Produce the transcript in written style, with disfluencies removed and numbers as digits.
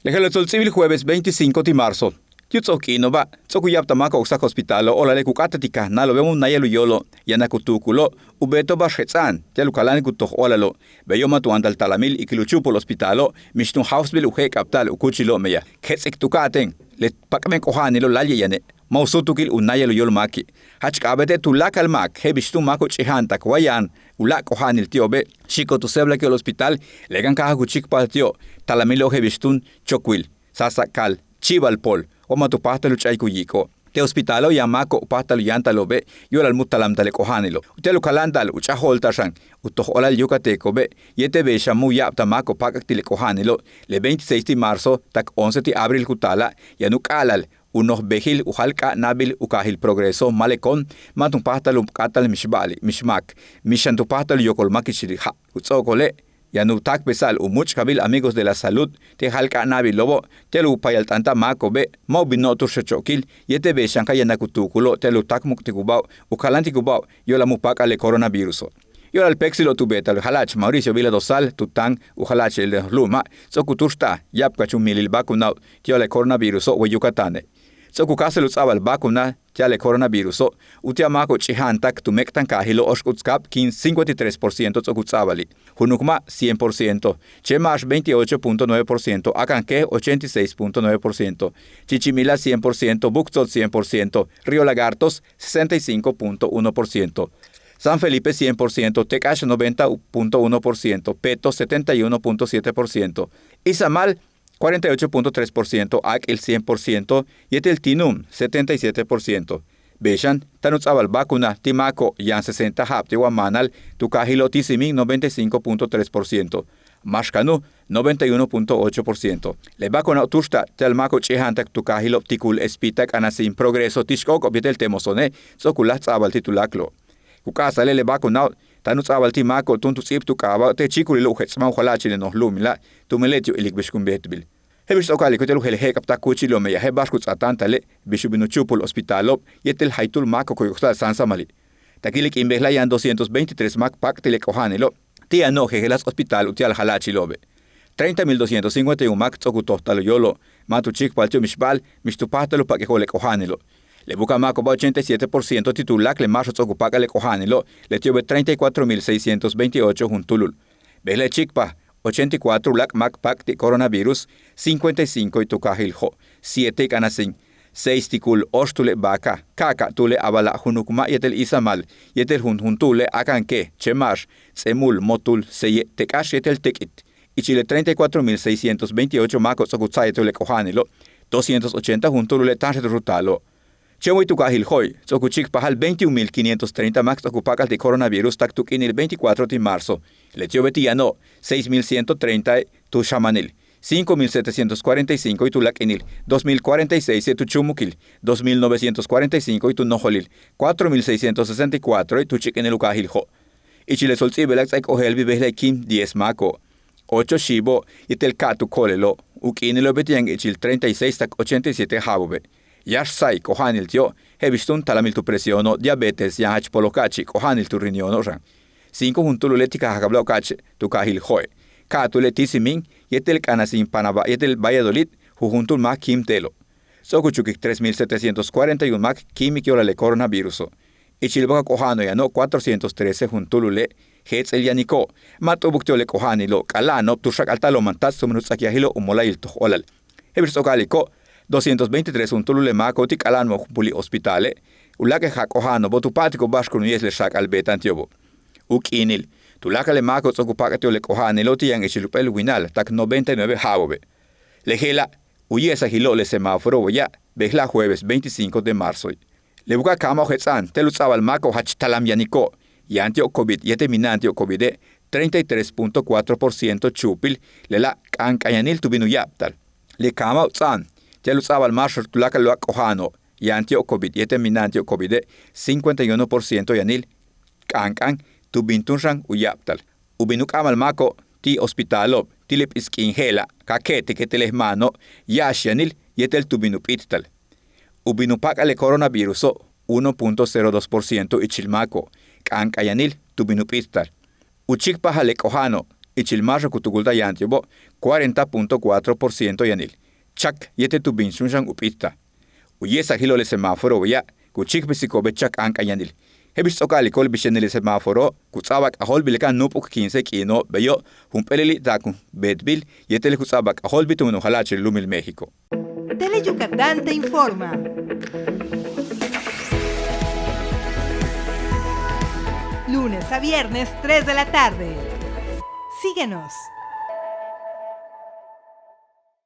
Lejelo Civil jueves 25 de marzo. Yutzokino ba, tsokuyap tamako oksak hospitalo o la lekukatatika na lo vemos nayelo yolo, yanakutukulo, ubeto ba shetzan, yalukalani kutok olalo, beyoma tu andal talamil ikiluchupo hospitalo, mishtun houseville uhe kaptal ukuchilo meya, ketsek tukaten, le pakmen kohanilo lalye yane, mausutukil unayelo yolo maki, hachkabete tu lakal mak, hebishtu mako chihantak wayan, ulak kohanil tiobe, shiko tu sebla que el hospital, legan kaha kuchik patio, talamilo hebishtun chokwil, sasakal, chivalpol, o matupahtalu chaykuyiko. Te hospitalo yamako upahtalu yantalobe, yolal mutalam tale kohanilo. Utelu kalandal uchaholtashan, utoholal yucatecobe, yete besha mu yaptamako pakaktile kohanilo, le 26 de marzo, tak 11 de abril kutala, yanuk alal, unos behil uhalka nabil ukahil progreso malecon, matun pahtalu katal mishbali, mishmak, mishantu pahtalu yokolmakishiri ha, utzokole, Yanu tak pesal much kabil amigos de la salud te halka nabi lobo te lu payal tanta mako be mau binotur shachokil yete be shanka yanakutukulo te lu tak mukti kubao ukalanti kubao yola mupaka le coronavirus. Yola al pexilo tu betal halach Mauricio Vila Dosal tutang uhalach el luma sokutursta yapka chumilil bakuna yola coronavirus o Yucatane. Sokukaselu tsabal bakuna tiale coronavirus utia mako chihantak tu mektan kahilo oshkutskap 53% tsokutsabali hunukma 100% chemash 28.9% akanke 86.9% chichimila 100% buktzot 100% Río Lagartos 65.1% San Felipe 100%, Tecash 90.1%, Peto 71.7%, Izamal 48.3%, Ak el 100%, Yetel Tinum 77%. Beshan, Tanutzabal Bakuna, Timaco, Yan 60 Hapte Wamanal, Tukahilo Tisimin 95.3%, Mashkanu 91.8%. Le Bakuna Tusta, Telmaco Chihantak Tukahilo Tikul Espitak Anasin Progreso Tishkoko Bietel Temosone, Sokulat Zabal Titulaclo. Kukasale le Bakuna, Tanutzabal Timaco, Tuntutsip Tukaba, Te Chikulilo Hetsma Halachi no Lumila, Tumeletio Ilikbishkumbetbil. Hebis okali ko telu helhe kapta kuchilo meya he baskuts atantale bishubinu chupul hospitalo yetel haitul mako ko yostal sansamali. Takilik imbehla yan 223 mak pak tele kohanilo. Tia no hegelas hospital utial halachilobe. 30.251 mak tsokutohtalo yolo. Matu chik paltio mishbal mishtupatalo pa kehole kohanilo. Le buka mako ba 87% titulak le macho tsokupaka le kohanilo. Le tiobe 34.628 juntulul. Behle chikpa 84 lak makpak de coronavirus, 55 y tukahilho, 7 kanasin, 6 tikul ostule baka, kaka tule abala hunukma yetel isamal, yetel huntule akanke, chemash, tsemul motul seye tekash yetel tekit. Ichile 34.628 makos okutsaitule kohanilo, 280 juntule tanshet rutalo. Chemoy tukahilhoy, tsokuchik pahal 21.530 max ocupacal de coronavirus taktuk en el 24 de marzo. Letiobetiano, 6.130 tu shamanil, 5.745 y tu lakenil, 2.046 y tu chumukil, 2.945 y tu noholil, 4.664 y tu chikenel ukahilho. Y chile solzibelax ek ohelbi behlekim 10 mako. 8 shibo y tel katu kolelo, ukinelo betiang ichil 36 tak 87 habobe. Yashsai kohanil tio, hebistun talamil tu presiono, diabetes yahach polokachi kohanil tu riñono ran. 5 juntululetika hakablokachi tu kahil hoy. Katuletisiming, yetel kanasin panaba, yetel Valladolid, jujuntul mak kim telo. Sokuchukik 3.741 mak kimikiola le coronaviruso. Ichilboka kohano yano 413 juntulule, hetz el yaniko, matobukto le kohanilo, kalano, tushak altalo mantas sumenutsakiahilo umolail toholal. Hebirsokaliko, 223 juntulule mako tik alanmo puli hospitale, ulake hakohano botupatiko bashkunu yesle shak albetan tiobo. Ukinil, tulakale mako tsokupakatio le kohanilo tiang ichilupel winal, tak 99 habobe. Lejela, uyesa hilo le semáforo ya, behla jueves 25 de marzo. Le buka kama ojetzan, telutzabal mako hachtalam yaniko, yantio COVID, yeteminantio COVID, 33.4% chupil, le la kankayanil tubinu yaptal. Le kama otzan, telutzabal mashur tulakal lo kohano, yantio COVID, yeteminantio COVID, 51% yanil, kankan, tubintunran uyaptal. Ubinuk amal mako, ti hospitalob, tilip iskinhela, kakete que telehmano, yashanil, yetel tubinup ittal. Ubinupak ale coronavirus 1.02% ichilmako, kankayanil tubinup ittal. Uchikpa hale kohano, y chilmarra kutugulda yantiobo 40.4% yanil. Chak yete tu binsunshang upita. Uyesa hilo le semáforo ya kuchik bisikobe chak anka yanil. Hebis okali kol bishenil semáforo kutsabak ahol bilkan nupuk 15 kino beyo humpelili takun bedbil yetele kutsabak ahol bituno halachil lumil México. Tele Yucatán te informa. Lunes a viernes, 3 de la tarde. Síguenos.